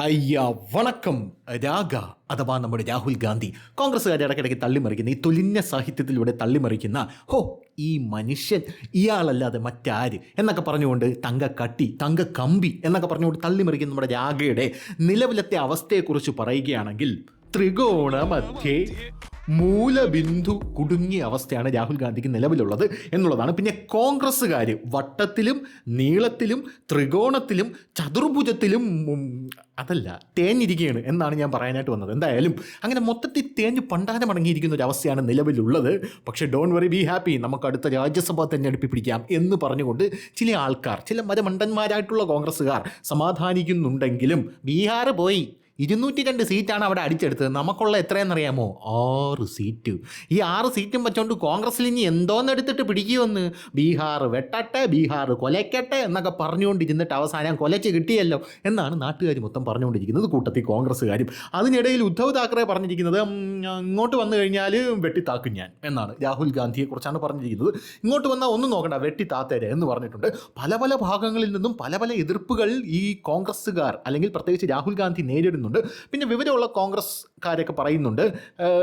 അയ്യ വണക്കം രാഗ അഥവാ നമ്മുടെ രാഹുൽ ഗാന്ധി കോൺഗ്രസ്സുകാരെ ഇടയ്ക്കിടയ്ക്ക് തള്ളിമറിക്കുന്ന ഈ തൊലിഞ്ഞ സാഹിത്യത്തിലൂടെ തള്ളിമറിക്കുന്ന ഈ മനുഷ്യൻ ഇയാളല്ലാതെ മറ്റാര് എന്നൊക്കെ പറഞ്ഞുകൊണ്ട് തങ്കക്കട്ടി തങ്കക്കമ്പി എന്നൊക്കെ പറഞ്ഞുകൊണ്ട് തള്ളിമറിക്കുന്ന നമ്മുടെ രാഗയുടെ നിലവിലത്തെ അവസ്ഥയെക്കുറിച്ച് പറയുകയാണെങ്കിൽ ത്രികോണ മധ്യേ മൂലബിന്ദു കുടുങ്ങിയ അവസ്ഥയാണ് രാഹുൽ ഗാന്ധിക്ക് നിലവിലുള്ളത് എന്നുള്ളതാണ്. പിന്നെ കോൺഗ്രസ്സുകാർ വട്ടത്തിലും നീളത്തിലും ത്രികോണത്തിലും ചതുർഭുജത്തിലും അതല്ല തേഞ്ഞിരിക്കുകയാണ് എന്നാണ് ഞാൻ പറയാനായിട്ട് വന്നത്. എന്തായാലും അങ്ങനെ മൊത്തത്തിൽ തേഞ്ഞ് പണ്ടാനം അടങ്ങിയിരിക്കുന്ന ഒരു അവസ്ഥയാണ് നിലവിലുള്ളത്. പക്ഷേ ഡോൺ വെറി ബി ഹാപ്പി, നമുക്ക് അടുത്ത രാജ്യസഭാ തെരഞ്ഞെടുപ്പ് പിടിക്കാം എന്ന് പറഞ്ഞുകൊണ്ട് ചില ആൾക്കാർ, ചില മരമണ്ടന്മാരായിട്ടുള്ള കോൺഗ്രസ്സുകാർ സമാധാനിക്കുന്നുണ്ടെങ്കിലും ബീഹാർ പോയി 202 സീറ്റാണ് അവിടെ അടിച്ചെടുത്തത്. നമുക്കുള്ള എത്രയെന്നറിയാമോ? 6 സീറ്റ്. ഈ 6 സീറ്റും വെച്ചോണ്ട് കോൺഗ്രസ്സിൽ ഇനി എന്തോന്നെടുത്തിട്ട് പിടിക്കുമെന്ന്, ബീഹാർ വെട്ടട്ടെ, ബീഹാർ കൊലയ്ക്കട്ടെ എന്നൊക്കെ പറഞ്ഞുകൊണ്ടിരുന്നിട്ട് അവസാനം കൊലച്ച് കിട്ടിയല്ലോ എന്നാണ് നാട്ടുകാർ മൊത്തം പറഞ്ഞുകൊണ്ടിരിക്കുന്നത്, കൂട്ടത്തിൽ കോൺഗ്രസ്സുകാരും. അതിനിടയിൽ ഉദ്ധവ് താക്കറെ പറഞ്ഞിരിക്കുന്നത് ഇങ്ങോട്ട് വന്നു കഴിഞ്ഞാൽ വെട്ടിത്താക്കും ഞാൻ എന്നാണ്. രാഹുൽ ഗാന്ധിയെക്കുറിച്ചാണ് പറഞ്ഞിരിക്കുന്നത്. ഇങ്ങോട്ട് വന്നാൽ ഒന്നും നോക്കണ്ട, വെട്ടിത്താത്തേരെ എന്ന് പറഞ്ഞിട്ടുണ്ട്. പല പല ഭാഗങ്ങളിൽ നിന്നും പല പല എതിർപ്പുകൾ ഈ കോൺഗ്രസ്സുകാർ അല്ലെങ്കിൽ പ്രത്യേകിച്ച് രാഹുൽ ഗാന്ധി നേരിടുന്നു. പിന്നെ വിവരമുള്ള കോൺഗ്രസ്കാരൊക്കെ പറയുന്നുണ്ട്,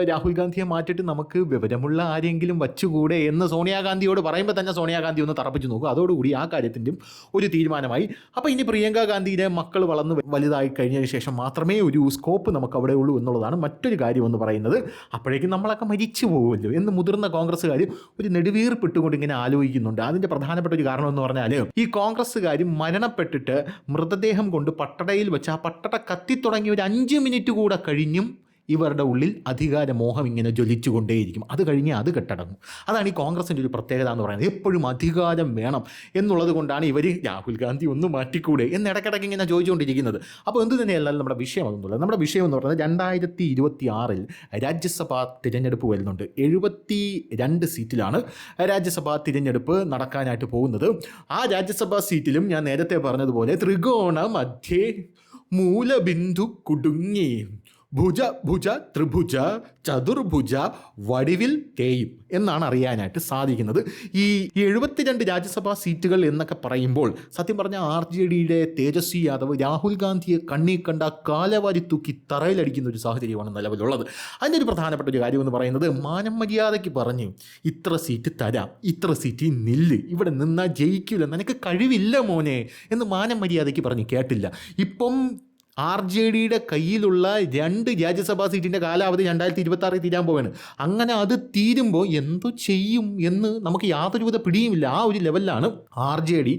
രാഹുൽ ഗാന്ധിയെ മാറ്റിയിട്ട് നമുക്ക് വിവരമുള്ള ആരെങ്കിലും വച്ചുകൂടെ എന്ന് സോണിയാഗാന്ധിയോട് പറയുമ്പോൾ തന്നെ സോണിയാഗാന്ധി ഒന്ന് തറപ്പിച്ച് നോക്കും. അതോടുകൂടി ആ കാര്യത്തിൻ്റെ ഒരു തീരുമാനമായി. അപ്പോൾ ഇനി പ്രിയങ്ക ഗാന്ധിയുടെ മക്കൾ വളർന്ന് വലുതായി കഴിഞ്ഞതിന് ശേഷം മാത്രമേ ഒരു സ്കോപ്പ് നമുക്ക് അവിടെ ഉള്ളൂ എന്നുള്ളതാണ് മറ്റൊരു കാര്യം എന്ന് പറയുന്നത്. അപ്പോഴേക്കും നമ്മളൊക്കെ മരിച്ചു പോകുമല്ലോ എന്ന് മുതിർന്ന കോൺഗ്രസ്സുകാർ ഒരു നെടുവീർപ്പിട്ടുകൊണ്ട് ഇങ്ങനെ ആലോചിക്കുന്നുണ്ട്. അതിൻ്റെ പ്രധാനപ്പെട്ട ഒരു കാരണം എന്ന് പറഞ്ഞാൽ ഈ കോൺഗ്രസ്സുകാർ മരണപ്പെട്ടിട്ട് മൃതദേഹം കൊണ്ട് പട്ടടയിൽ വെച്ച് ആ പട്ടട കത്തിത്തുടങ്ങി ഒരു 5 മിനിറ്റ് കൂടെ കഴിഞ്ഞും ഇവരുടെ ഉള്ളിൽ അധികാരമോഹം ഇങ്ങനെ ജ്വലിച്ചുകൊണ്ടേയിരിക്കും. അത് കഴിഞ്ഞ് അത് കെട്ടടങ്ങും. അതാണ് ഈ കോൺഗ്രസിൻ്റെ ഒരു പ്രത്യേകത എന്ന് പറയുന്നത്. എപ്പോഴും അധികാരം വേണം എന്നുള്ളത് കൊണ്ടാണ് ഇവർ രാഹുൽ ഗാന്ധി ഒന്ന് മാറ്റിക്കൂടെ എന്ന് ഇടയ്ക്കിടയ്ക്ക് ഇങ്ങനെ ചോദിച്ചുകൊണ്ടിരിക്കുന്നത്. അപ്പോൾ എന്ത് തന്നെയല്ലാലും നമ്മുടെ വിഷയം അതൊന്നുമില്ല. നമ്മുടെ വിഷയം എന്ന് പറയുന്നത് 2026 രാജ്യസഭാ തിരഞ്ഞെടുപ്പ് വരുന്നുണ്ട്. 72 സീറ്റിലാണ് രാജ്യസഭാ തിരഞ്ഞെടുപ്പ് നടക്കാനായിട്ട് പോകുന്നത്. ആ രാജ്യസഭാ സീറ്റിലും ഞാൻ നേരത്തെ പറഞ്ഞതുപോലെ ത്രികോണ മധ്യേ മൂലബിന്ദു കുടുങ്ങി, ഭുജ ഭുജ ത്രിഭുജ ചതുർഭുജ വടിവിൽ തേയും എന്നാണ് അറിയാനായിട്ട് സാധിക്കുന്നത്. ഈ 72 രാജ്യസഭാ സീറ്റുകൾ എന്നൊക്കെ പറയുമ്പോൾ സത്യം പറഞ്ഞാൽ RJDയുടെ തേജസ്വി യാദവ് രാഹുൽ ഗാന്ധിയെ കണ്ണി കണ്ട കാലവാരി തൂക്കി തറയിലടിക്കുന്ന ഒരു സാഹചര്യമാണ് നിലവിലുള്ളത്. അതിൻ്റെ ഒരു പ്രധാനപ്പെട്ട ഒരു കാര്യം എന്ന് പറയുന്നത്, മാനം മര്യാദയ്ക്ക് പറഞ്ഞു ഇത്ര സീറ്റ് തരാം, ഇത്ര സീറ്റ് നില്ല്, ഇവിടെ നിന്നാൽ ജയിക്കില്ല, നിനക്ക് കഴിവില്ല മോനെ എന്ന് മാനം മര്യാദയ്ക്ക് പറഞ്ഞു കേട്ടില്ല. ഇപ്പം RJDയുടെ കയ്യിലുള്ള 2 രാജ്യസഭാ സീറ്റിൻ്റെ കാലാവധി 2026 തീരാൻ പോവുകയാണ്. അങ്ങനെ അത് തീരുമ്പോൾ എന്തു ചെയ്യും എന്ന് നമുക്ക് യാതൊരുവിധ പിടിയുമില്ല. ആ ഒരു ലെവലിലാണ് RJD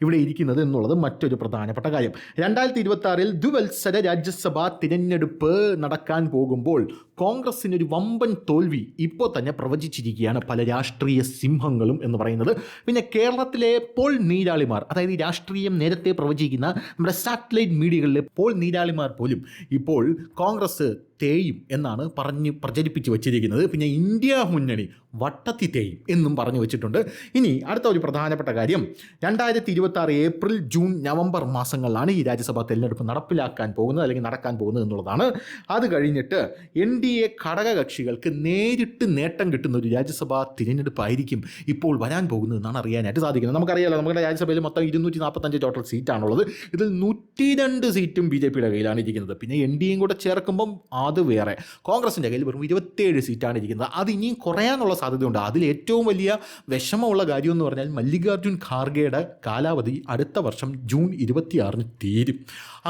ഇവിടെ ഇരിക്കുന്നത് എന്നുള്ളത് മറ്റൊരു പ്രധാനപ്പെട്ട കാര്യം. 2026 ദ്വിവത്സര രാജ്യസഭാ തിരഞ്ഞെടുപ്പ് നടക്കാൻ പോകുമ്പോൾ കോൺഗ്രസിനൊരു വമ്പൻ തോൽവി ഇപ്പോൾ തന്നെ പ്രവചിച്ചിരിക്കുകയാണ് പല രാഷ്ട്രീയ സിംഹങ്ങളും എന്ന് പറയുന്നത്. പിന്നെ കേരളത്തിലെ പോൾ നീരാളിമാർ, അതായത് ഈ രാഷ്ട്രീയം നേരത്തെ പ്രവചിക്കുന്ന നമ്മുടെ സാറ്റലൈറ്റ് മീഡിയകളിലെ പോൾ നീരാളിമാർ പോലും ഇപ്പോൾ കോൺഗ്രസ് തേയും എന്നാണ് പ്രചരിപ്പിച്ച് വച്ചിരിക്കുന്നത്. പിന്നെ ഇന്ത്യ മുന്നണി വട്ടത്തി തേയും എന്നും പറഞ്ഞു വെച്ചിട്ടുണ്ട്. ഇനി അടുത്ത ഒരു പ്രധാനപ്പെട്ട കാര്യം, 2026 ഏപ്രിൽ ജൂൺ നവംബർ മാസങ്ങളിലാണ് ഈ രാജ്യസഭാ തെരഞ്ഞെടുപ്പ് നടപ്പിലാക്കാൻ പോകുന്നത് അല്ലെങ്കിൽ നടക്കാൻ പോകുന്നത് എന്നുള്ളതാണ്. അത് കഴിഞ്ഞിട്ട് NDA ഘടകകക്ഷികൾക്ക് നേരിട്ട് നേട്ടം കിട്ടുന്ന ഒരു രാജ്യസഭാ തിരഞ്ഞെടുപ്പായിരിക്കും ഇപ്പോൾ വരാൻ പോകുന്നത് എന്നാണ് അറിയാനായിട്ട് സാധിക്കുന്നത്. നമുക്കറിയാലോ, നമ്മുടെ രാജ്യസഭയിൽ മൊത്തം 245 ടോട്ടൽ സീറ്റാണുള്ളത്. ഇതിൽ 102 സീറ്റും BJPയുടെ കയ്യിലാണ് ഇരിക്കുന്നത്. പിന്നെ NDAയും കൂടെ ചേർക്കുമ്പം അത് വേറെ. കോൺഗ്രസിൻ്റെ കയ്യിൽ വെറും 27 സീറ്റാണ് ഇരിക്കുന്നത്. അത് ഇനിയും കുറയാനുള്ള സാധ്യതയുണ്ട്. അതിൽ ഏറ്റവും വലിയ വിഷമമുള്ള കാര്യം എന്ന് പറഞ്ഞാൽ മല്ലികാർജുൻ ഖാർഗെയുടെ കാലാവധി അടുത്ത വർഷം ജൂൺ 26 തീരും.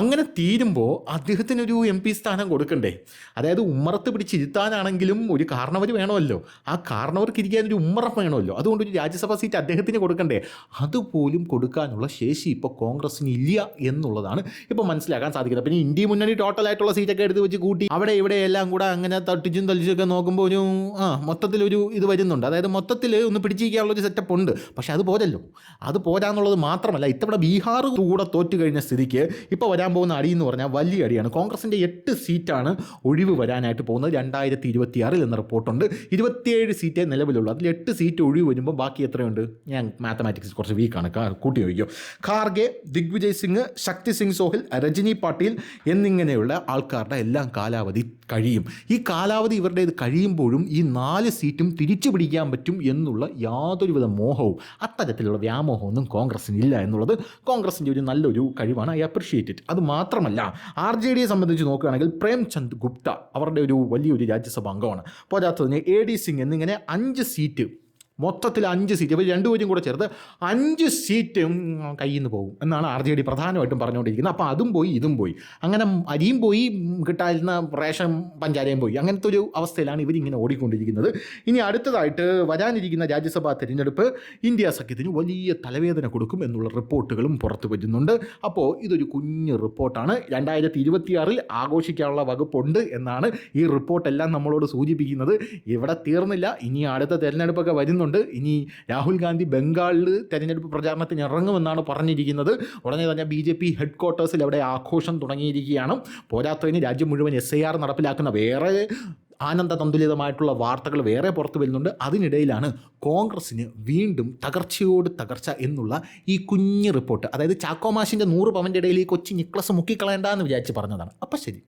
അങ്ങനെ തീരുമ്പോൾ അദ്ദേഹത്തിനൊരു MP സ്ഥാനം കൊടുക്കണ്ടേ? അതായത് ഉമ്മറത്ത് പിടിച്ചിരുത്താനാണെങ്കിലും ഒരു കാരണവർ വേണമല്ലോ. ആ കാരണവർക്ക് ഇരിക്കാനൊരു ഉമ്മറം വേണമല്ലോ. അതുകൊണ്ട് ഒരു രാജ്യസഭാ സീറ്റ് അദ്ദേഹത്തിന് കൊടുക്കണ്ടേ? അതുപോലും കൊടുക്കാനുള്ള ശേഷി ഇപ്പോൾ കോൺഗ്രസിന് ഇല്ല എന്നുള്ളതാണ് ഇപ്പോൾ മനസ്സിലാക്കാൻ സാധിക്കുന്നത്. പിന്നെ ഇന്ത്യ മുന്നണി ടോട്ടലായിട്ടുള്ള സീറ്റൊക്കെ എടുത്ത് വെച്ച് കൂട്ടി അവിടെ ഇവിടെ എല്ലാം കൂടെ അങ്ങനെ തട്ടിച്ചും തളിച്ചൊക്കെ നോക്കുമ്പോൾ ഒരു മൊത്തത്തിലൊരു ഇത് വരുന്നുണ്ട്. അതായത് മൊത്തത്തിൽ ഒന്ന് പിടിച്ചിരിക്കാനുള്ളൊരു സെറ്റപ്പ് ഉണ്ട്. പക്ഷേ അത് പോരല്ലോ. അത് പോരാന്നുള്ളത് മാത്രമല്ല, ഇത്തവണ ബീഹാർ കൂടെ തോറ്റു കഴിഞ്ഞ സ്ഥിതിക്ക് ഇപ്പോൾ വരാൻ പോകുന്ന അടി എന്ന് പറഞ്ഞാൽ വലിയ അടിയാണ്. കോൺഗ്രസിൻ്റെ 8 സീറ്റാണ് ഒഴിവ് വരാനായിട്ട് പോകുന്നത് 2026 എന്ന റിപ്പോർട്ടുണ്ട്. 27 സീറ്റേ നിലവിലുള്ളൂ. അതിൽ 8 സീറ്റ് ഒഴിവ് വരുമ്പോൾ ബാക്കി എത്രയുണ്ട്? ഞാൻ മാത്തമാറ്റിക്സ് കുറച്ച് വീക്കാണ്, കൂട്ടി വയ്ക്കും. ഖാർഗെ, ദിഗ്വിജയ് സിംഗ്, ശക്തി സിംഗ് സോഹിൽ, രജനി പാട്ടീൽ എന്നിങ്ങനെയുള്ള ആൾക്കാരുടെ എല്ലാം കാലാവധി കഴിയും. ഈ കാലാവധി ഇവരുടെ ഇത് കഴിയുമ്പോഴും ഈ 4 സീറ്റും തിരിച്ചു പിടിക്കാൻ പറ്റും എന്നുള്ള യാതൊരുവിധ മോഹവും അത്തരത്തിലുള്ള വ്യാമോഹമൊന്നും കോൺഗ്രസിനില്ല എന്നുള്ളത് കോൺഗ്രസിൻ്റെ ഒരു നല്ലൊരു കഴിവാണ്. I appreciate it. അത് മാത്രമല്ല RJDയെ സംബന്ധിച്ച് നോക്കുകയാണെങ്കിൽ പ്രേംചന്ദ് ഗുപ്ത അവരുടെ ഒരു വലിയൊരു രാജ്യസഭാ അംഗമാണ്. പോരാത്തതിന് AD സിംഗ് എന്നിങ്ങനെ 5 സീറ്റ്, മൊത്തത്തിൽ 5 സീറ്റ്, ഇവർ രണ്ടുപേരും കൂടെ ചേർത്ത് 5 സീറ്റും കയ്യിൽ നിന്ന് പോകും എന്നാണ് RJD പ്രധാനമായിട്ടും പറഞ്ഞുകൊണ്ടിരിക്കുന്നത്. അപ്പോൾ അതും പോയി ഇതും പോയി, അങ്ങനെ അരിയും പോയി, കിട്ടാതിരുന്ന റേഷൻ പഞ്ചാരയും പോയി, അങ്ങനത്തെ ഒരു അവസ്ഥയിലാണ് ഇവരിങ്ങനെ ഓടിക്കൊണ്ടിരിക്കുന്നത്. ഇനി അടുത്തതായിട്ട് വരാനിരിക്കുന്ന രാജ്യസഭാ തിരഞ്ഞെടുപ്പ് ഇന്ത്യ സഖ്യത്തിന് വലിയ തലവേദന കൊടുക്കും എന്നുള്ള റിപ്പോർട്ടുകളും പുറത്തു വരുന്നുണ്ട്. അപ്പോൾ ഇതൊരു കുഞ്ഞ് റിപ്പോർട്ടാണ്. 2026 ആഘോഷിക്കാനുള്ള വകുപ്പുണ്ട് എന്നാണ് ഈ റിപ്പോർട്ടെല്ലാം നമ്മളോട് സൂചിപ്പിക്കുന്നത്. ഇവിടെ തീർന്നില്ല, ഇനി അടുത്ത തിരഞ്ഞെടുപ്പൊക്കെ വരുന്നുണ്ട്. ഇനി രാഹുൽ ഗാന്ധി ബംഗാളിൽ തെരഞ്ഞെടുപ്പ് പ്രചാരണത്തിന് ഇറങ്ങുമെന്നാണ് പറഞ്ഞിരിക്കുന്നത്. ഉടനെ തന്നെ BJP ഹെഡ് ക്വാർട്ടേഴ്സിൽ അവിടെ ആഘോഷം തുടങ്ങിയിരിക്കുകയാണ്. പോരാത്തതിന് രാജ്യം മുഴുവൻ SIR നടപ്പിലാക്കുന്ന വേറെ ആനന്ദതന്തുലിതമായിട്ടുള്ള വാർത്തകൾ വേറെ പുറത്തു വരുന്നുണ്ട്. അതിനിടയിലാണ് കോൺഗ്രസ്സിന് വീണ്ടും തകർച്ചയോട് തകർച്ച എന്നുള്ള ഈ കുഞ്ഞ് റിപ്പോർട്ട്, അതായത് ചാക്കോമാഷിൻ്റെ 100 പവൻ്റെ ഇടയിൽ ഈ കൊച്ചി നിക്ലസ് മുക്കിക്കളയേണ്ടെന്ന് വിചാരിച്ച് പറഞ്ഞതാണ്. അപ്പം ശരി.